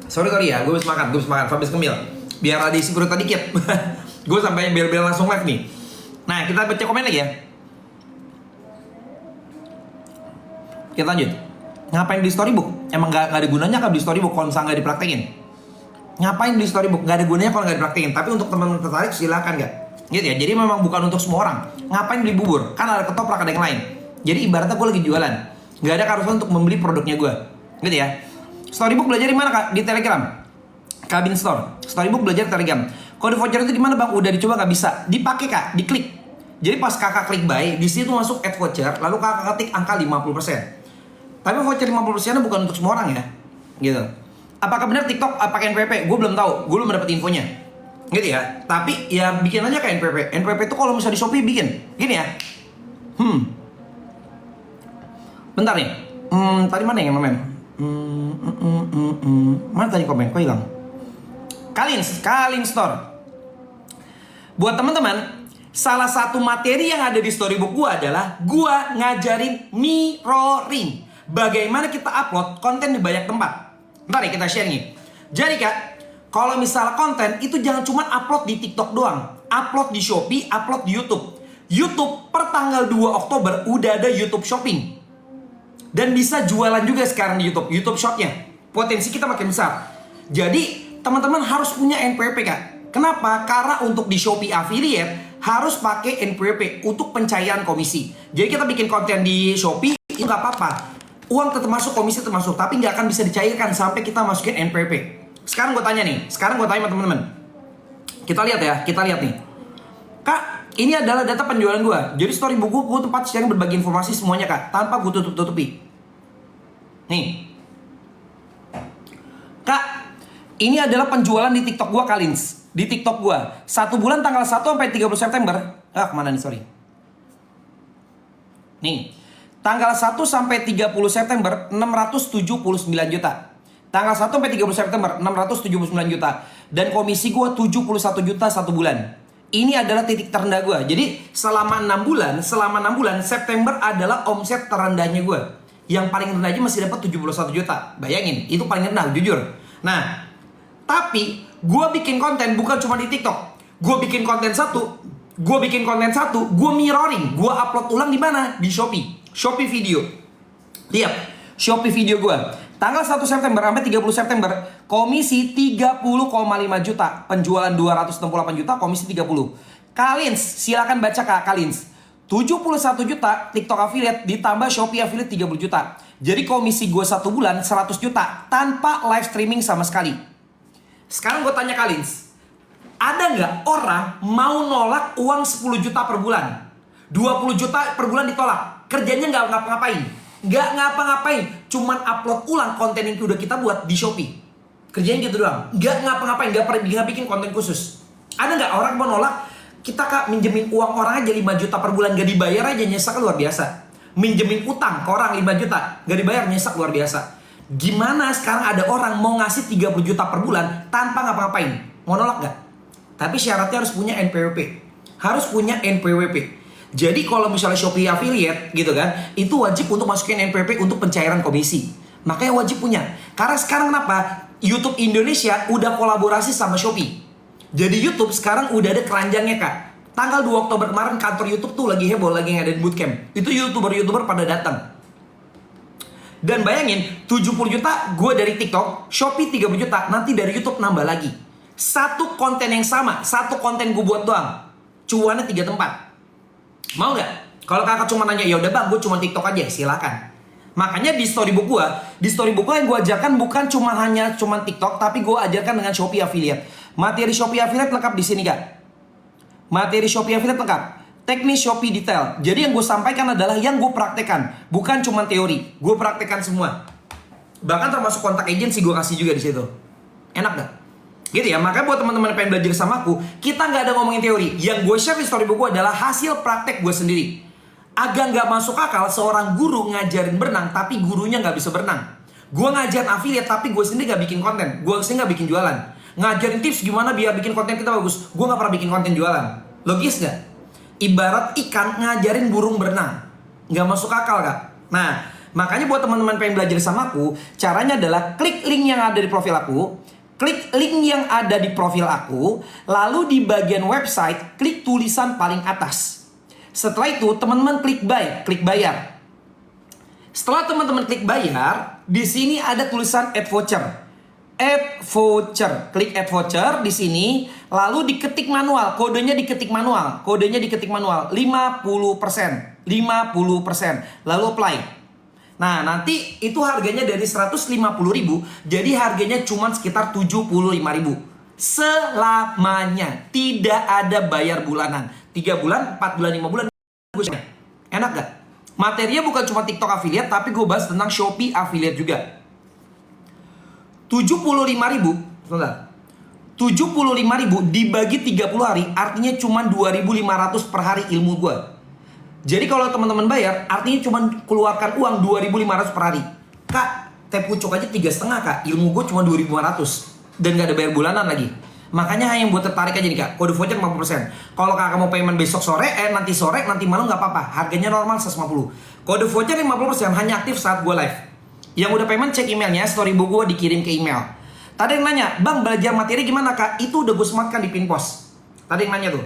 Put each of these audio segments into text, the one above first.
Sorry ya, gue habis makan, habis kemil. Biar ada isi perut dikit. Gue sampai bel-bel langsung live nih. Nah, kita baca komen lagi ya. Kita lanjut. Ngapain beli storybook? Emang gak ada gunanya kan beli storybook kalau misalnya gak dipraktekin? Ngapain beli storybook? Gak ada gunanya kalau gak dipraktekin. Tapi untuk teman-teman tertarik silakan gak? Gitu ya, jadi memang bukan untuk semua orang. Ngapain beli bubur? Kan ada ketoprak, ada yang lain. Jadi ibaratnya gue lagi jualan. Gak ada keharusan untuk membeli produknya gue. Gitu ya. Storybook belajar di mana kak? Di Telegram. Kabin Store. Storybook belajar di Telegram. Kode voucher itu di mana bang? Udah dicoba gak bisa. Dipakai kak, diklik. Jadi pas kakak klik buy, di situ masuk add voucher, lalu kakak ketik angka 50%. Tapi voucher 50% bukan untuk semua orang ya. Gitu. Apakah benar TikTok pakai NPWP? Gue belum tahu, gue belum dapet infonya. Gitu ya. Tapi ya bikin aja kayak NPWP. NPWP itu kalau misalnya di Shopee bikin. Gini ya. Bentar nih. Tadi mana yang komen? Mana tadi komen? Kok hilang? Kalin Store. Buat teman-teman, salah satu materi yang ada di storybook gua adalah gua ngajarin mirroring. Bagaimana kita upload konten di banyak tempat. Bentar ya, kita share nih. Jadi kak, kalau misalnya konten itu jangan cuma upload di TikTok doang. Upload di Shopee, upload di YouTube. YouTube per tanggal 2 Oktober udah ada YouTube Shopping. Dan bisa jualan juga sekarang di YouTube Shopnya. Potensi kita makin besar. Jadi teman-teman harus punya NPWP kak. Kenapa? Karena untuk di Shopee Affiliate harus pakai NPWP untuk pencairan komisi. Jadi kita bikin konten di Shopee itu nggak apa-apa. Uang tetap masuk, komisi tetap masuk, tapi nggak akan bisa dicairkan sampai kita masukin NPWP. Sekarang gue tanya nih, sama teman-teman. Kita lihat nih. Kak, ini adalah data penjualan gue. Jadi storybook gue tempat sharing berbagi informasi semuanya kak, tanpa gue tutupi. Nih. Kak, ini adalah penjualan di TikTok gue Kalins. Di TikTok gue. 1 bulan tanggal 1 sampai 30 September. Kemana nih, sorry. Nih. Tanggal 1 sampai 30 September 679 juta. Tanggal 1 sampai 30 September 679 juta. Dan komisi gue 71 juta 1 bulan. Ini adalah titik terendah gue. Jadi selama 6 bulan September adalah omset terendahnya gue. Yang paling rendah aja masih dapat 71 juta. Bayangin, itu paling rendah jujur. Nah, tapi gue bikin konten bukan cuma di TikTok. Gue bikin konten satu, gue mirroring, gue upload ulang di mana? Di Shopee Video. Lihat, Shopee Video gue. Tanggal 1 September sampai 30 September, komisi 30,5 juta. Penjualan 268 juta, komisi 30. Kalins, silakan baca kak Kalins. 71 juta TikTok affiliate ditambah Shopee affiliate 30 juta. Jadi komisi gue 1 bulan 100 juta tanpa live streaming sama sekali. Sekarang gue tanya Kalins, ada nggak orang mau nolak uang 10 juta per bulan? 20 juta per bulan ditolak. Kerjanya nggak ngapa-ngapain. Nggak ngapa-ngapain. Cuman upload ulang konten yang udah kita buat di Shopee. Kerjanya gitu doang. Nggak ngapa-ngapain. Nggak bikin konten khusus. Ada nggak orang mau nolak? Kita kak minjemin uang orang aja 5 juta per bulan. Gak dibayar aja nyesek luar biasa. Minjemin utang ke orang 5 juta. Gak dibayar nyesek luar biasa. Gimana sekarang ada orang mau ngasih 30 juta per bulan tanpa ngapa-ngapain? Mau nolak gak? Tapi syaratnya harus punya NPWP. Harus punya NPWP. Jadi kalau misalnya Shopee affiliate gitu kan, itu wajib untuk masukin NPWP untuk pencairan komisi. Makanya wajib punya. Karena sekarang kenapa? YouTube Indonesia udah kolaborasi sama Shopee. Jadi YouTube sekarang udah ada keranjangnya kak. Tanggal 2 Oktober kemarin kantor YouTube tuh lagi heboh, lagi ngadain bootcamp. Itu YouTuber pada datang. Dan bayangin 70 juta gue dari TikTok, Shopee 30 juta, nanti dari YouTube nambah lagi. Satu konten yang sama, satu konten gue buat doang, cuannya 3 tempat. Mau nggak? Kalau kakak cuma nanya, ya udah bang, gue cuma TikTok aja, silakan. Makanya di storybook gue yang gue ajarkan bukan hanya TikTok, tapi gue ajarkan dengan Shopee affiliate. Materi Shopee affiliate lengkap di sini kak. Materi Shopee affiliate lengkap. Teknis Shopee detail. Jadi yang gue sampaikan adalah yang gue praktekkan, bukan cuma teori. Gue praktekkan semua. Bahkan termasuk kontak agency gue kasih juga di situ. Enak gak? Gitu ya. Makanya buat teman-teman yang pengen belajar sama aku, kita nggak ada ngomongin teori. Yang gue share di storybook gue adalah hasil praktek gue sendiri. Agak nggak masuk akal seorang guru ngajarin berenang tapi gurunya nggak bisa berenang. Gue ngajarin affiliate tapi gue sendiri nggak bikin konten. Gue sendiri nggak bikin jualan. Ngajarin tips gimana biar bikin konten kita bagus. Gue gak pernah bikin konten jualan. Logis gak? Ibarat ikan ngajarin burung berenang. Gak masuk akal kak. Nah, Makanya buat teman-teman pengen belajar sama aku, caranya adalah klik link yang ada di profil aku, klik link yang ada di profil aku, lalu di bagian website, klik tulisan paling atas. Setelah itu, teman-teman klik buy, klik bayar. Setelah teman-teman klik bayar, di sini ada tulisan add voucher. Add voucher, klik add voucher di sini, lalu diketik manual, kodenya diketik manual, 50%, 50%, lalu apply. Nah, nanti itu harganya dari 150.000, jadi harganya cuma sekitar 75.000. Selamanya, tidak ada bayar bulanan. 3 bulan, 4 bulan, 5 bulan. Enak gak? Materinya bukan cuma TikTok affiliate, tapi gue bahas tentang Shopee affiliate juga. 75.000, sebentar. 75.000 dibagi 30 hari, artinya cuma 2.500 per hari ilmu gue. Jadi kalau teman-teman bayar, artinya cuma keluarkan uang 2.500 per hari. Kak, teh pucuk aja 3,5 kak. Ilmu gue cuma 2.500 dan gak ada bayar bulanan lagi. Makanya hanya yang buat tertarik aja nih kak. Kode voucher 50%. Kalau kakak mau payment besok sore, nanti sore, nanti malam gak apa-apa. Harganya normal 150. Kode voucher 50% hanya aktif saat gue live. Yang udah payment cek emailnya, storybook gue dikirim ke email. Tadi yang nanya, bang belajar materi gimana kak? Itu udah gue sematkan di pin post. Tadi yang nanya tuh,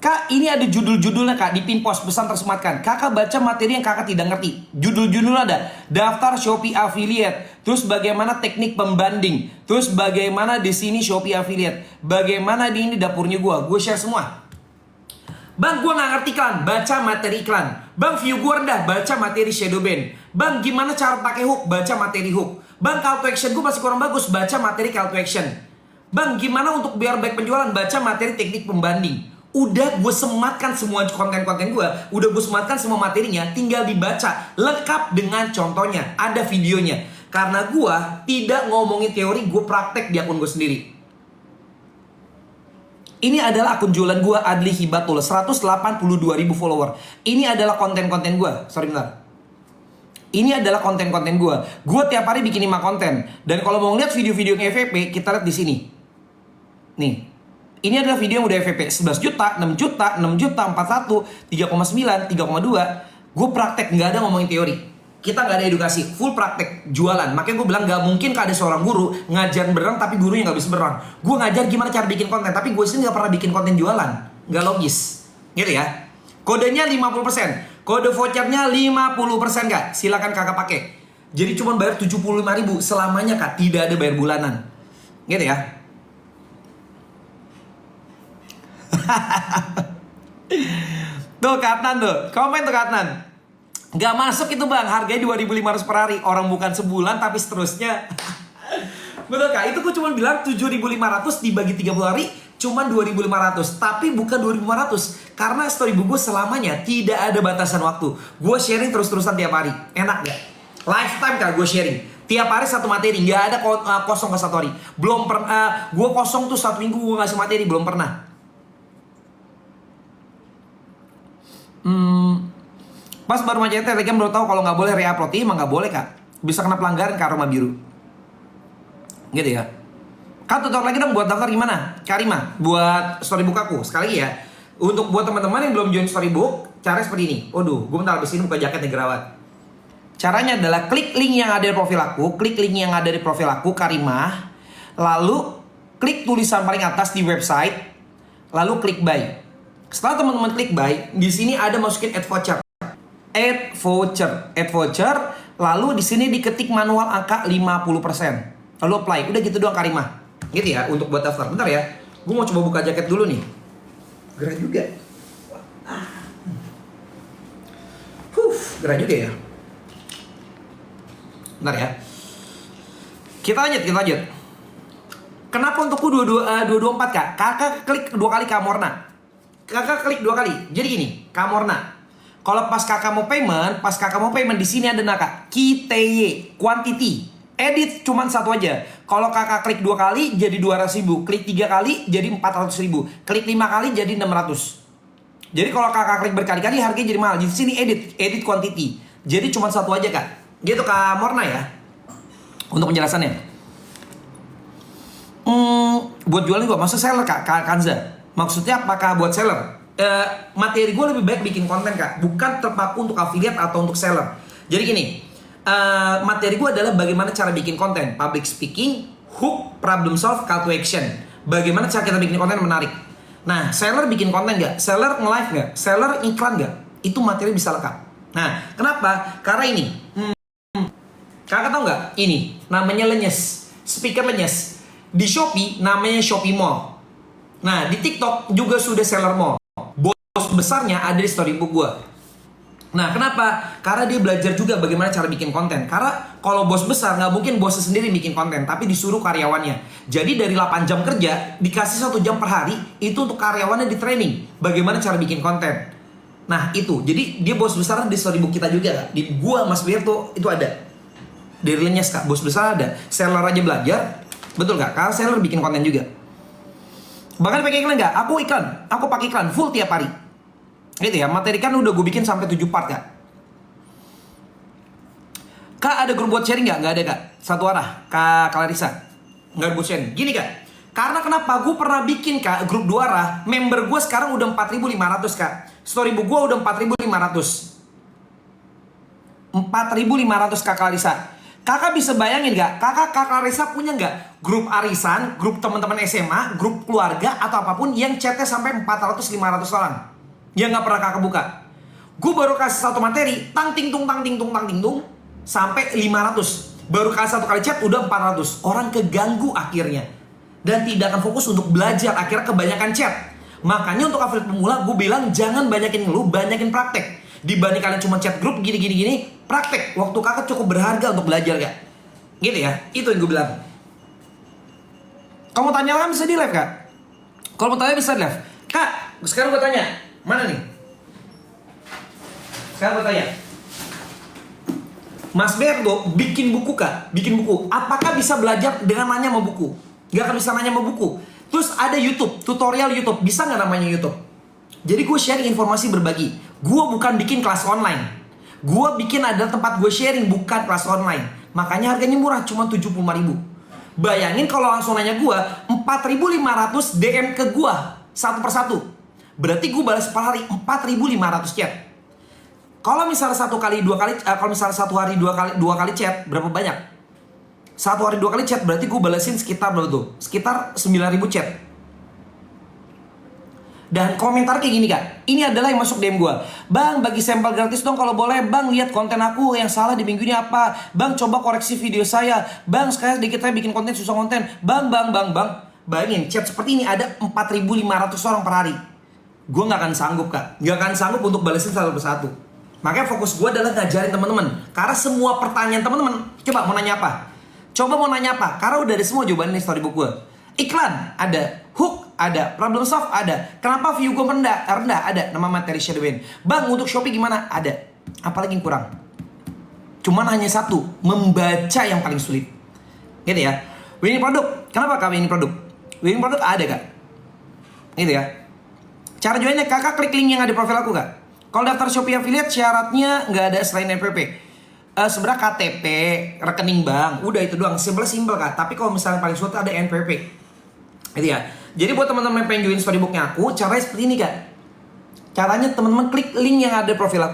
kak ini ada judul-judulnya kak di pin post, pesan tersematkan. Kakak baca materi yang kakak tidak ngerti. Judul-judulnya ada daftar Shopee affiliate, terus bagaimana teknik pembanding, terus bagaimana di sini Shopee affiliate, bagaimana di ini dapurnya gue share semua. Bang gue gak ngerti iklan, baca materi iklan. Bang view gue rendah, baca materi shadow ban. Bang gimana cara pakai hook, baca materi hook. Bang call to action gue masih kurang bagus, baca materi call to action. Bang gimana untuk biar baik penjualan, baca materi teknik pembanding. Udah gue sematkan semua konten-konten gue, udah gue sematkan semua materinya, tinggal dibaca lengkap dengan contohnya, ada videonya. Karena gue tidak ngomongin teori, gue praktek di akun gue sendiri. Ini adalah akun jualan gue, Adli Hibatul, 182.000 follower. Ini adalah konten-konten gue. Sorry bentar. Ini adalah konten-konten gue. Gue tiap hari bikin 5 konten. Dan kalau mau lihat video-video EVP, kita lihat di sini. Nih. Ini adalah video yang udah FVP 11 juta, 6 juta, 6 juta, 41, 3,9, 3,2. Gue praktek, nggak ada ngomongin teori. Kita nggak ada edukasi, full praktek, jualan. Makanya gue bilang nggak mungkin ada seorang guru ngajar berang tapi gurunya nggak bisa berang. Gue ngajar gimana cara bikin konten, tapi gue sendiri nggak pernah bikin konten jualan. Nggak logis, gitu ya. Kodenya 50%, kode vouchernya 50% kak. Silakan kakak pakai. Jadi cuma bayar 75.000 selamanya kak, tidak ada bayar bulanan. Gitu ya. Tuh Katnan tuh, komen tuh Katnan. Gak masuk itu bang, harganya 2.500 per hari. Orang bukan sebulan tapi seterusnya. Betul kak, itu gue cuma bilang 7.500 dibagi 30 hari cuma 2.500. Tapi bukan 2.500, karena storybook gue selamanya tidak ada batasan waktu. Gue sharing terus-terusan tiap hari. Enak gak? Lifetime kak gue sharing. Tiap hari satu materi, gak ada kosong ke satu hari. Belum pernah, gue kosong tuh 1 minggu gue ngasih materi, belum pernah. Pas baru macetnya Telegram baru tahu kalau nggak boleh re-upload. Emang nggak boleh kak, bisa kena pelanggaran Kak Roma Biru. Gitu ya. Kak tutor lagi dong buat daftar gimana? Karima buat storybook aku. Sekali lagi ya, untuk buat teman-teman yang belum join storybook, cara seperti ini. Waduh, gue bentar abis ini buka jaket nih gerawat. Caranya adalah klik link yang ada di profil aku, klik link yang ada di profil aku Karimah, lalu klik tulisan paling atas di website, lalu klik buy. Setelah teman-teman klik buy, di sini ada masukin add voucher. Add voucher, lalu di sini diketik manual angka 50%. Lalu apply. Udah gitu doang Karimah. Gitu ya untuk buat daftar. Bentar ya. Gue mau coba buka jaket dulu nih. Gerah juga. Gerah juga ya. Bentar ya. Kita lanjut. Kenapa untukku 224 kak? Kakak klik 2 kali Kamorna. Kakak klik 2 kali. Jadi gini, Kamorna. Kalau pas kakak mau payment di sini ada kak QTY, quantity. Edit cuman satu aja. Kalau kakak klik 2 kali jadi 200.000, klik 3 kali jadi 400.000, klik 5 kali jadi 600. Jadi kalau kakak klik berkali-kali harganya jadi mahal. Di sini edit quantity. Jadi cuman satu aja kak. Gitu Kak Morna ya. Untuk penjelasannya. Buat jualan gua, maksud seller kak Kanza. Maksudnya apakah buat seller? Materi gue lebih baik bikin konten kak, bukan terpaku untuk affiliate atau untuk seller. Jadi gini, materi gue adalah bagaimana cara bikin konten, public speaking, hook, problem solve, call to action. Bagaimana cara kita bikin konten menarik. Nah, seller bikin konten nggak? Seller nge-live nggak? Seller iklan nggak? Itu materi bisa lengkap. Nah, kenapa? Karena ini, kakak tahu nggak? Ini namanya Lenyes, speaker Lenyes. Di Shopee namanya Shopee Mall. Nah, di TikTok juga sudah seller mall. Bos besarnya ada di storybook gue. Nah, kenapa? Karena dia belajar juga bagaimana cara bikin konten. Karena kalau bos besar nggak mungkin bosnya sendiri bikin konten, tapi disuruh karyawannya. Jadi dari 8 jam kerja dikasih 1 jam per hari itu untuk karyawannya di training bagaimana cara bikin konten. Nah itu, jadi dia bos besar di storybook kita juga kak. Di gua Mas Bir tuh itu ada. Dari Lenyes kak, bos besar ada. Seller aja belajar, betul kak? Karena seller bikin konten juga. Bahkan pakai iklan nggak? Aku pakai iklan full tiap hari. Gitu ya, materi kan udah gue bikin sampai 7 part kak. Kak ada grup buat sharing nggak? Nggak ada kak. Satu arah, Kak Clarissa. Nggak ada buat sharing. Gini kak, karena kenapa? Gue pernah bikin kak grup 2 arah. Member gue sekarang udah 4.500 kak. Storybook gue udah 4.500. 4.500 Kak Clarissa. Kakak bisa bayangin gak? Kak Clarissa punya nggak grup arisan, grup teman-teman SMA, grup keluarga atau apapun yang chatnya sampai 400-500 orang yang nggak pernah kakak buka. Gue baru kasih satu materi, tang ting tung sampai 500. Baru kasih satu kali chat udah 400. Orang keganggu akhirnya dan tidak akan fokus untuk belajar, akhirnya kebanyakan chat. Makanya untuk affiliate pemula gue bilang jangan banyakin ngeluh, banyakin praktek. Dibanding kalian cuma chat grup gini, praktek. Waktu kakak cukup berharga untuk belajar kak. Gitu ya, itu yang gue bilang. Kamu tanya kan bisa di live kak. Kalau mau tanya bisa di live. Kak, sekarang gue tanya, mana nih? Sekarang gue tanya, Mas Berdo bikin buku kak, bikin buku. Apakah bisa belajar dengan nanya sama buku? Gak akan bisa nanya sama buku. Terus ada YouTube, tutorial YouTube. Bisa gak namanya YouTube? Jadi gue sharing informasi berbagi. Gue bukan bikin kelas online. Gue bikin ada tempat gue sharing, bukan kelas online. Makanya harganya murah, cuma 75.000. Bayangin kalau langsung nanya gue, 4.500 DM ke gue satu persatu. Berarti gue balas per hari 4.500 chat. Kalau misalnya satu hari dua kali chat, berapa banyak? Satu hari 2 kali chat berarti gue balesin sekitar berapa tuh? Sekitar 9.000 chat. Dan komentar kayak gini kak, ini adalah yang masuk DM gue. Bang, bagi sampel gratis dong kalau boleh. Bang, lihat konten aku yang salah di minggu ini apa. Bang, coba koreksi video saya. Bang, sekarang sedikit saya bikin konten susah konten. Bang. Bayangin, chat seperti ini ada 4.500 orang per hari. Gue gak akan sanggup kak. Gak akan sanggup untuk balesin satu persatu. Makanya fokus gue adalah ngajarin teman-teman. Karena semua pertanyaan teman-teman, coba mau nanya apa? Karena udah ada semua jawaban di storybook gue. Iklan ada, hook ada, problem solve ada. Kenapa view gue rendah? Ada. Nama materi shadowin. Bang, untuk Shopee gimana? Ada. Apalagi yang kurang? Cuman hanya satu, membaca yang paling sulit. Gitu ya. Winning produk. Kenapa kak winning produk? Winning produk ada kak. Gitu ya. Cara joinnya kakak klik link yang ada di profil aku kak. Kalau daftar Shopee affiliate syaratnya nggak ada selain NPP. Sebenarnya KTP, rekening bank, udah itu doang. Simple kak. Tapi kalau misalnya paling sulit ada NPP. Gitu ya. Jadi buat teman-teman yang pengen join storybooknya aku, caranya seperti ini kak. Caranya teman-teman klik link yang ada di profil aku.